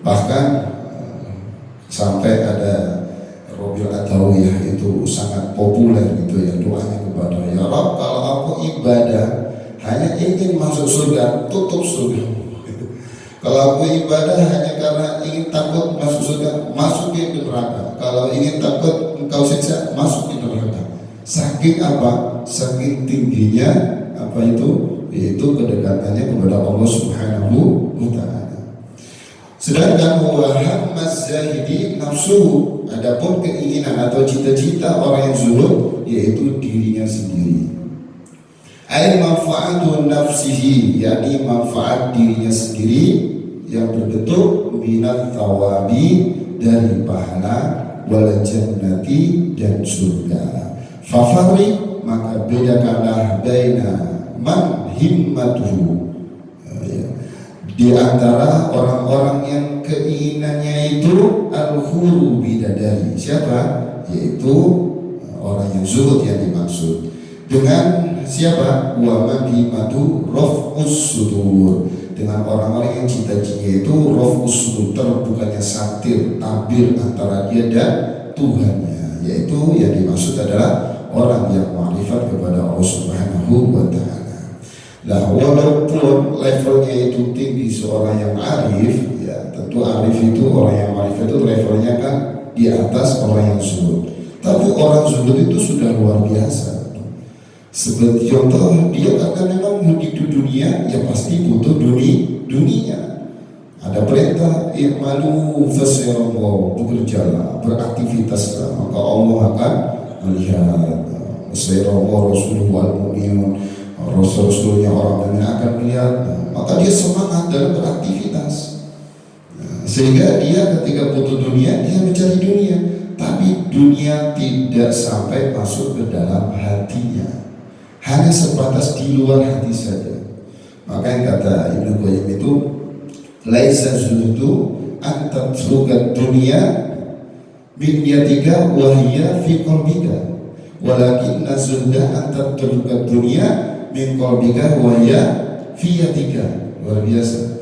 Bahkan sampai ada Robil Adawiyah itu sangat populer gitu ya, doanya kepada ya Rabb, kalau aku ibadah hanya ingin masuk surga, tutup surga. Kalau aku ibadah hanya karena ingin takut masuk surga, masuk ke neraka. Kalau ingin takut engkau siksa, masuk ke neraka. Saking apa? Saking tingginya apa itu? Yaitu kedekatannya kepada Allah Subhanahu wa Ta'ala. Sedangkan wahammaz zahidi nafsuhu, adapun keinginan atau cita-cita orang yang zuhud yaitu dirinya sendiri. Ai manfaatu nafsihi, yakni manfaat dirinya sendiri yang berbentuk minat tawabi, dari pahala, wal jannati, dan surga. Fafari, maka bedakanlah baina man himmatuhu, di antara orang-orang yang keinginannya itu al-khuru bidadari. Siapa? Yaitu orang yang zuhud yang dimaksud. Dengan siapa? Wa man himmatu raf'us sudur, dengan orang-orang yang cita-citanya itu raf'us sudur, terbukannya satir, tabir antara dia dan Tuhannya, yaitu yang dimaksud adalah orang yang ma'rifat kepada Allah Subhanahu wa Ta'ala. Nah, walaupun levelnya itu tinggi seorang yang arif, ya tentu arif itu, orang yang arif itu levelnya kan di atas orang yang zuhud. Tapi orang zuhud itu sudah luar biasa. Seperti contoh, dia karena memang hidup dunia, ya pasti butuh dunia. Ada perintah i'malu fasayarallahu, bekerjalah, beraktivitaslah, maka Allah akan melihat. Fasayarallahu rasuluhu wal mu'minun, Rasul-Rasulnya orang yang akan melihat, maka dia semangat dalam beraktivitas. Sehingga dia ketika butuh dunia, dia mencari dunia, tapi dunia tidak sampai masuk ke dalam hatinya, hanya sebatas di luar hati saja. Maka yang kata Ibnu Qayyim itu, laisa zuhdu an tatruka dunya min yatika wa hiya fi qalbika, walakinna zuhda an tatruka dunya min qalbika wa ya fiyatika. Luar biasa.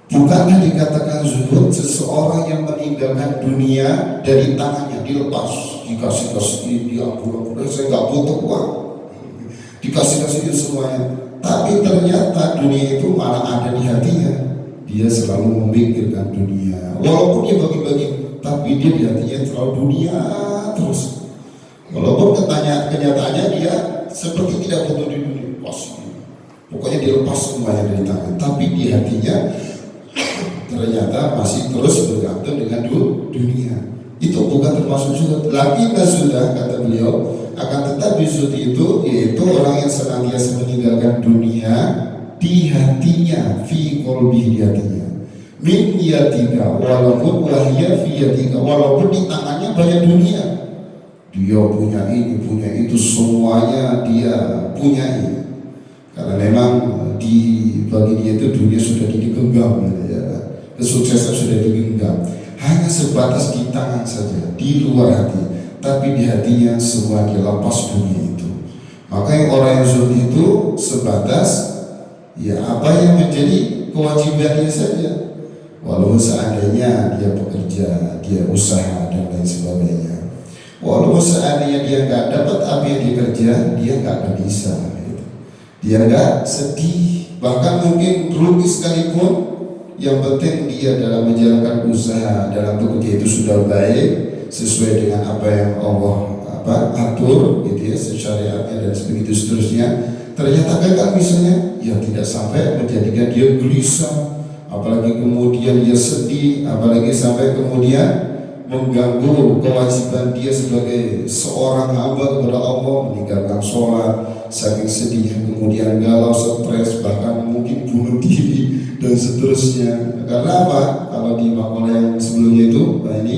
Bukankah dikatakan zuhud seseorang yang meninggalkan dunia dari tangannya, dilepas, dikasih dia pulang, saya nggak butuh uang, dikasih semuanya, tapi ternyata dunia itu malah ada di hatinya. Dia selalu memikirkan dunia, walaupun dia bagi-bagi, tapi dia di hatinya selalu dunia terus. Walaupun kenyataannya dia seperti tidak butuh di dunia, pokoknya dilepas semuanya dari tangan, tapi di hatinya ternyata masih terus bergantung dengan dunia. Itu bukan termasuk zuhud. Lagi sudah, kata beliau, akan tetapi zuhud itu yaitu orang yang senantiasa meninggalkan dunia di hatinya, fi qalbi, di hatinya, min yatika, walaupun wahya fi yatika, walaupun di tangannya banyak dunia. Dia punya ini, punya itu, semuanya dia punyai. Karena memang bagi dia itu dunia sudah digenggam, ya. Kesuksesan sudah digenggam. Hanya sebatas di tangan saja, di luar hati. Tapi di hatinya semua dia lepas dunia itu. Maka yang orang yang zuhud itu sebatas ya apa yang menjadi kewajibannya saja. Walaupun seandainya dia bekerja, dia usaha dan lain sebagainya. Walaupun seandainya dia nggak dapat apa yang dia kerja, dia nggak gelisah, gitu. Dia nggak sedih, bahkan mungkin rugi sekalipun. Yang penting dia dalam menjalankan usaha, dalam bekerja itu sudah baik, sesuai dengan apa yang Allah atur, gitu ya, syariatnya dan begitu seterusnya. Ternyata gagal misalnya, ya tidak sampai menjadikan dia gelisah, apalagi kemudian dia sedih, apalagi sampai kemudian mengganggu kewajiban dia sebagai seorang hamba kepada Allah, meninggalkan sholat, saking sedihnya kemudian galau, stres, bahkan mungkin bunuh diri dan seterusnya. Karena apa? Kalau di makalah yang sebelumnya itu, nah ini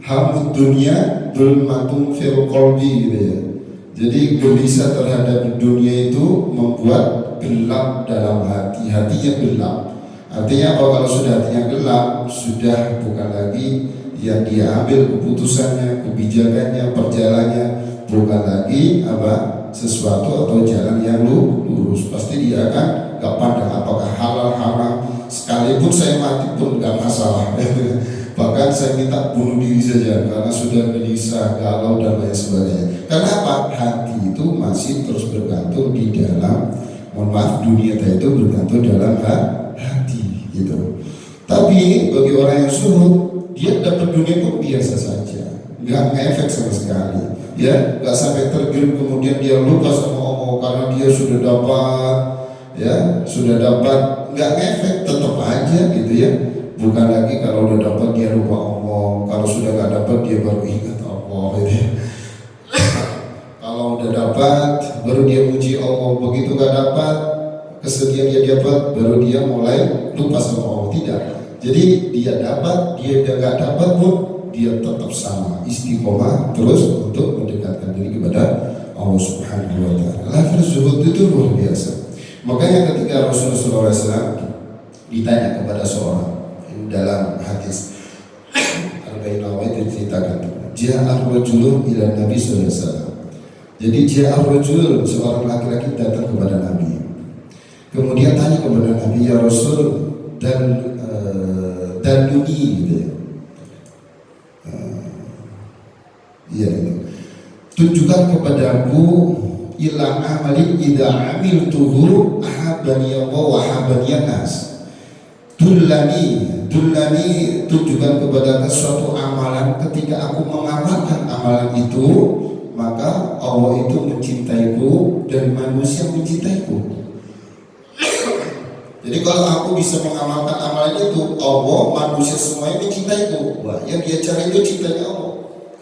hamud dunia zulmatun fil qalbi, gitu ya. Jadi gelisah terhadap dunia itu membuat gelap dalam hati, hatinya gelap. Artinya apa? Kalau sudah hatinya gelap, sudah bukan lagi yang dia ambil keputusannya, kebijakannya, perjalanannya, bukan lagi sesuatu atau jalan yang lurus. Pasti dia akan gak pandang apakah halal haram, sekali sekalipun saya mati pun nggak masalah. Bahkan saya minta bunuh diri saja karena sudah gelisah, galau dan lain sebagainya. Kenapa? Hati itu masih terus bergantung di dalam, mohon maaf, dunia itu bergantung dalam hati gitu. Tapi bagi orang yang zuhud, dia dapat dunia pun biasa saja, nggak efek sama sekali, ya, nggak sampai tergiur kemudian dia lupa sama Allah karena dia sudah dapat, ya, sudah dapat, nggak efek, tetap aja gitu ya. Bukan lagi kalau udah dapat dia lupa Allah, kalau sudah nggak dapat dia baru ingat Allah gitu ya. Kalau udah dapat baru dia muji Allah, begitu nggak dapat, kesedihan dia dapat baru dia mulai lupa sama Allah. Tidak. Jadi dia dapat, dia nggak dapat pun dia tetap sama, istiqomah terus untuk mendekatkan diri kepada Allah Subhanahu wa Ta'ala. Level zuhud itu luar biasa. Makanya ketika Rasulullah SAW ditanya kepada seorang dalam hadis Arba'in Nawawiyah diceritakan, Ja'a rajulun ila Nabi sallallahu alaihi wasallam. Jadi ja'a rajul, seorang laki-laki datang kepada Nabi. Kemudian tanya kepada Nabi, ya Rasul, dan dunia gitu ya. Iya itu. Tunjukkan kepadaku ila amalin idza amiltuhu ahabani Allah wa ahabani nas. Dullani, tunjukkan kepada suatu amalan, ketika aku mengamalkan amalan itu, maka Allah itu mencintaiku dan manusia mencintaiku. Jadi kalau aku bisa mengamalkan amalan itu, Allah, manusia semuanya mencintaiku. Wah, yang dia cari itu cintanya Allah.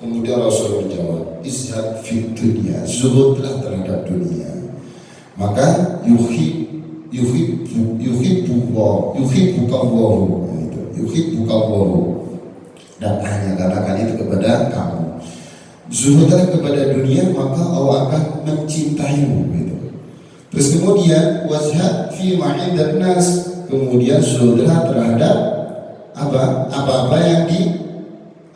Kemudian Rasul menjawab, izhad fid dunya, zuhudlah terhadap dunia. Maka yuhibbukallahu, dan hanya katakan itu kepada kamu. Zuhudlah kepada dunia, maka Allah akan mencintaimu gitu. Terus kemudian wazhad fi ma'indan nas, kemudian zuhudlah terhadap apa-apa yang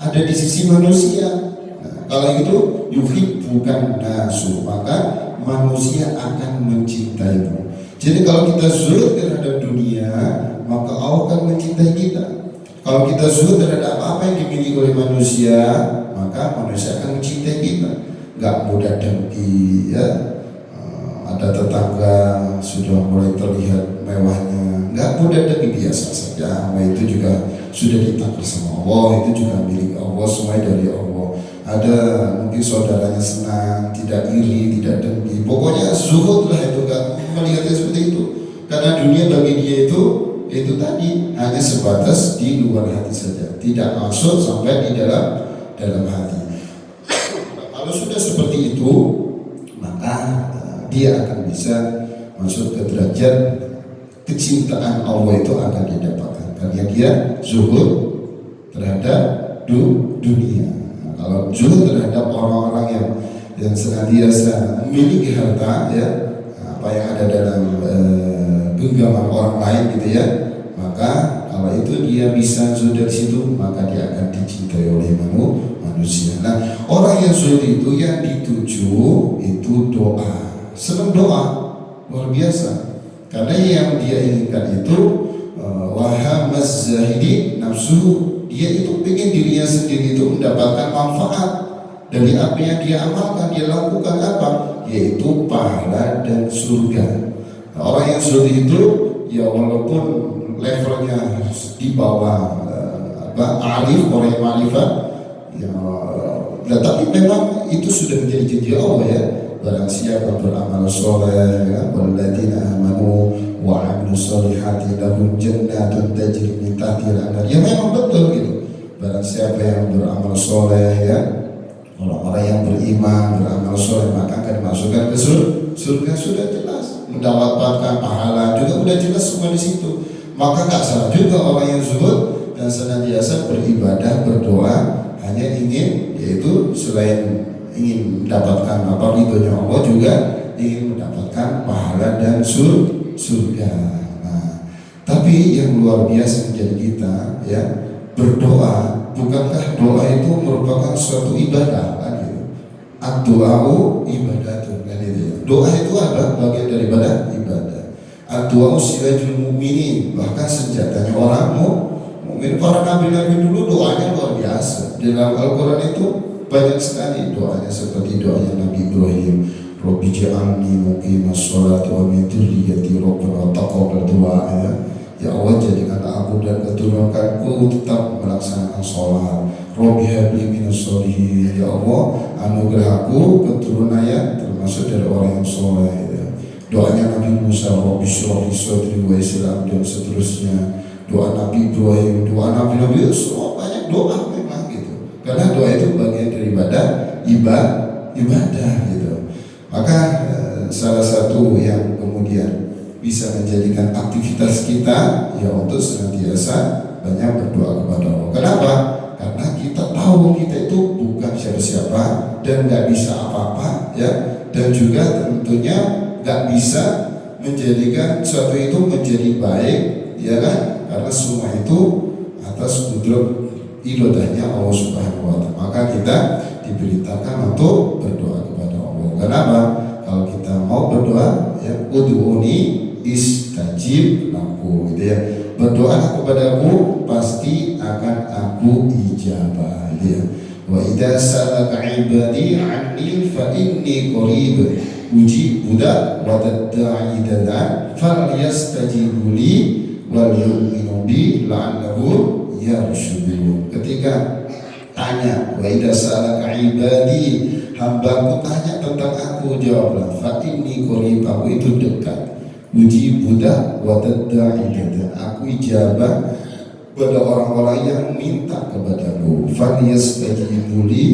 ada di sisi manusia. Nah, kalau itu yuhibbukan nasu, maka manusia akan mencintaimu. Jadi kalau kita zuhud terhadap dunia, maka Allah akan mencintai kita. Kalau kita zuhud terhadap apa yang dimiliki oleh manusia, maka manusia akan mencintai kita. Gak mudah dengki, ya. Ada tetangga sudah mulai terlihat mewahnya, nggak mudah dengki, biasa saja. Itu juga sudah ditakdir sama Allah, itu juga milik Allah, semua dari Allah. Ada mungkin saudaranya senang, tidak iri, tidak dengki. Pokoknya zuhud lah itu, nggak melihatnya seperti itu. Karena dunia bagi dia itu tadi hanya sebatas di luar hati saja, tidak masuk sampai di dalam hati. Kalau sudah seperti itu, maka dia akan bisa masuk ke derajat kecintaan Allah, itu akan didapatkan karena dia zuhud terhadap dunia. Nah, kalau zuhud terhadap orang-orang yang senantiasa memiliki harta, ya, apa yang ada dalam genggaman orang lain gitu ya, maka kalau itu dia bisa zuhud dari situ, maka dia akan dicintai oleh manusia. Nah, orang yang zuhud itu yang dituju itu doa. Senang doa, luar biasa. Karena yang dia inginkan itu wahamaz zahidi nafsu, dia itu ingin dirinya sendiri itu mendapatkan manfaat dari apa yang dia amalkan, dia lakukan apa, yaitu pahala dan surga. Nah, orang yang zuhud itu, ya walaupun levelnya di bawah alif, orang yang ma'rifat, ya, tapi memang itu sudah menjadi janji Allah, ya. Barang siapa beramal soleh, ya, walladzina amanu wa amilus solihati lahum jannatun tajri min tahtiha al-anhar. Ya memang betul gitu. Barang siapa yang beramal soleh, ya, orang-orang yang beriman, beramal soleh, maka akan dimasukkan ke surga. Sudah jelas, mendapatkan pahala juga udah jelas semua di situ. Maka gak salah juga orang yang zuhud dan senantiasa beribadah, berdoa, hanya ingin, yaitu selain ingin mendapatkan ridhonya Allah, juga ingin mendapatkan pahala dan surga. Nah, tapi yang luar biasa menjadi kita, ya, berdoa. Bukankah doa itu merupakan suatu ibadah kan gitu? Ad-du'a'u ibadatun kan itu. Doa itu apa? Bagian daripada ibadah. Ad-du'a silajul mu'minin, bahkan senjatanya orang mukmin. Para nabi-nabi dulu doanya luar biasa. Di dalam Al-Quran itu banyak sekali doanya, seperti doanya Nabi Ibrahim, Rabbi ja'alni muqimas sholati wa min dzurriyyati rabbana taqabbal du'a. Ya Allah, jadikanlah aku dan keturunanku tetap melaksanakan sholat. Rabbi habli minas sholihin. Ya Allah, anugerah aku keturunannya termasuk dari orang yang soleh. Doanya Nabi Musa, Rabbi shrah li sadri wa yassir amri, dan seterusnya. Doa Nabi Ibrahim, doa Nabi semua banyak doa memang gitu. Karena doa itu bagian daripada ibadah gitu. Maka salah satu yang kemudian bisa menjadikan aktivitas kita ya untuk senantiasa banyak berdoa kepada Allah. Kenapa? Karena kita tahu kita itu bukan siapa-siapa dan nggak bisa apa-apa ya, dan juga tentunya nggak bisa menjadikan sesuatu itu menjadi baik, ya kan? Karena semua itu atas kudrat iradahnya Allah Subhanahu wa Ta'ala. Maka kita diberitakan untuk berdoa kepada Allah. Kenapa? Kalau kita mau berdoa, ya ud'uni istajib lakum, gitu ya. Berdoa kepadaku pasti akan aku ijabah, gitu ya. Wa idza sa'alaka 'ibadi 'anni fa inni qarib uji budak wadadda'i dadan falyastajibu li wal yu'minu bi la'allahum yarshudun. Ketika tanya, wa idza sa'alaka ibadi, hambaku tanya tentang aku, jawablah fa inni qarib, aku itu dekat. Uji budak wadadda'i dadan, aku ijabah pada orang-orang yang minta kepadaku. Falyastajibu li,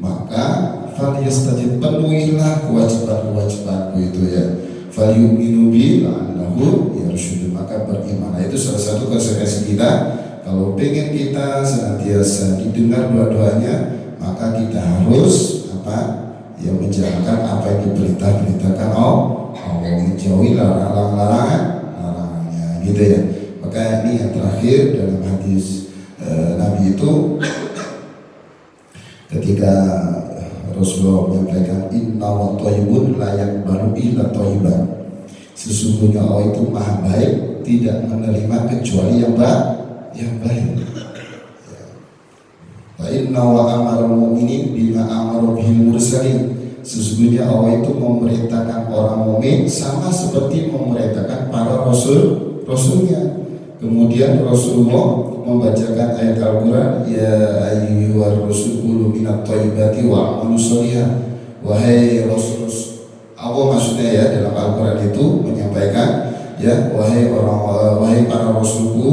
maka falyastajib, penuhilah kewajiban-kewajibanku itu ya. Falyu'minu bi la'allahum yarshudun, maka beriman. Itu salah satu konsekuensi kita. Kalau pengen kita senantiasa didengar doa-doanya, maka kita harus apa? Ya, menjalankan apa yang diperintahkan Allah, menjauhi larangannya, gitu ya. Maka ini yang terakhir dalam hadis Nabi itu ketika Rasulullah menyampaikan inna wa thayyibun la yaqbalu illa thayyiban. Sesungguhnya Allah itu maha baik, tidak menerima kecuali yang baik. Wa inna wa amara mu'minin bima amara bihil mursalin. Sesungguhnya Allah itu memerintahkan orang mukmin sama seperti memerintahkan para rasulnya. Kemudian Rasulullah membacakan ayat Al-Quran, ya ayyuhar rasul kulu minat thayyibati wa amalu sholihah. Wahai Rasul, Allah maksudnya ya dalam Al-Quran itu menyampaikan ya, wahai para rasulku,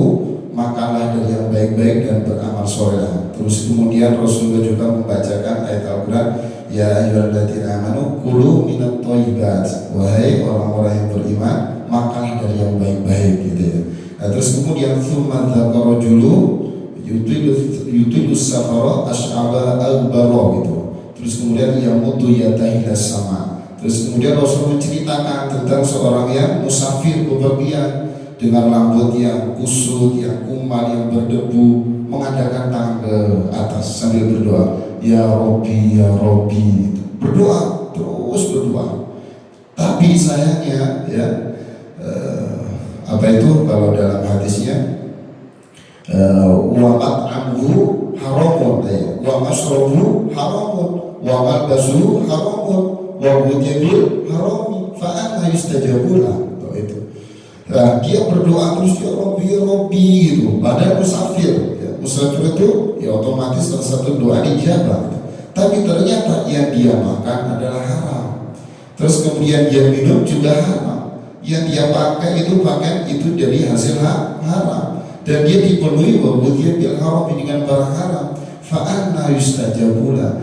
makanlah dari yang baik-baik dan beramal sholeh. Terus kemudian Rasulullah juga membacakan ayat Al-Quran, ya ayyuhalladzina amanu kulu minat thayyibat. Wahai orang-orang yang beriman, makanlah dari yang baik-baik, gitu ya. Nah, terus kemudian tsumma dzakara rajulu yutilu safara asy'aba al-bara gitu. Terus kemudian yamutu yadahi sama. Terus kemudian Rasul menceritakan tentang seorang yang musafir bepergian dengan rambut yang kusut, yang kumal, yang berdebu, mengadakan tangan ke atas sambil berdoa, ya Robbi, ya Robbi, berdoa, terus berdoa. Tapi sayangnya ya, apa itu kalau dalam hadisnya, wa mat'amuhu haramun, wa masrabuhu haramun, wa malbasuhu haramun, wa hujabil harami, fa anna yustajabu lah. Itu. Nah, dia berdoa terus ya Robbi gitu. Padahal musafir, ya. Musafir itu ya otomatis salah satu doa dijabah. Tapi ternyata yang dia makan adalah haram. Terus kemudian dia minum juga haram. Yang dia pakai itu pakaian itu dari hasil haram, dan dia dipenuhi wabudiyah bil haram dengan barang haram. Fa anna yustajabula,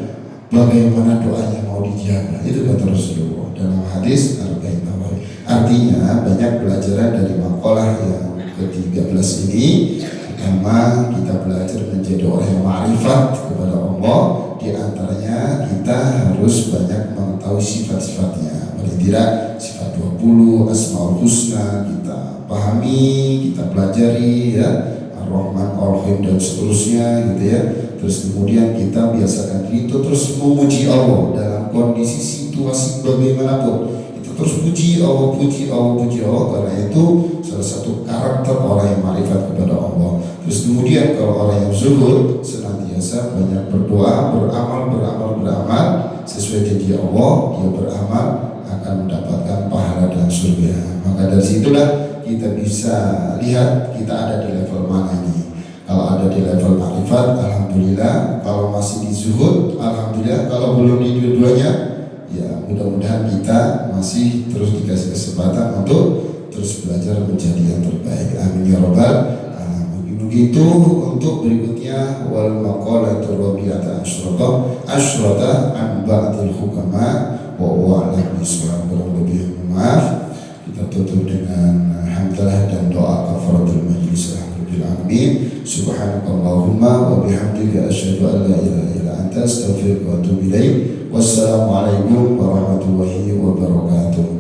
bagaimana doanya mau dijaga? Itu kata Rasulullah dalam hadis Arba'in Nawawi. Artinya banyak pelajaran dari makalah yang ke-13 ini. Pertama, kita belajar menjadi orang yang ma'rifat kepada Allah. Di antaranya kita harus banyak mengetahui sifat-sifatnya. Paling tidak sifat 20 Asmaul Husna kita pahami, kita pelajari ya, Ar-Rahman, Ar-Rahim dan seterusnya gitu ya. Terus kemudian kita biasakan diri itu terus memuji Allah dalam kondisi situasi bagaimanapun. Itu terus puji Allah, puji Allah, puji Allah, karena itu salah satu karakter orang yang marifat kepada Allah. Terus kemudian kalau orang yang zuhud senantiasa banyak berdoa, beramal sesuai janji Allah, dia beramal akan mendapatkan pahala dan surga. Maka dari situlah kita bisa lihat kita ada di level mana ini. Kalau ada di level marifat, alhamdulillah. Kalau masih di zuhud, alhamdulillah. Kalau belum di dua-duanya, ya mudah-mudahan kita masih terus dikasih kesempatan untuk terus belajar menjadi yang terbaik. Amin ya rabbal alamin. Begitu untuk berikutnya, wal maqalatu rabi'ata asyrata an ba'dil hukama wa huwa ala biswab. Lebih maaf, kita tutup dengan hamdalah dan doa kafaratul majlis. Amin. Subhanakallahumma wa bihamdika asyhadu an la ilaha illa anta astaghfiruka wa atubu ilaik. Wassalamualaikum warahmatullahi wabarakatuh.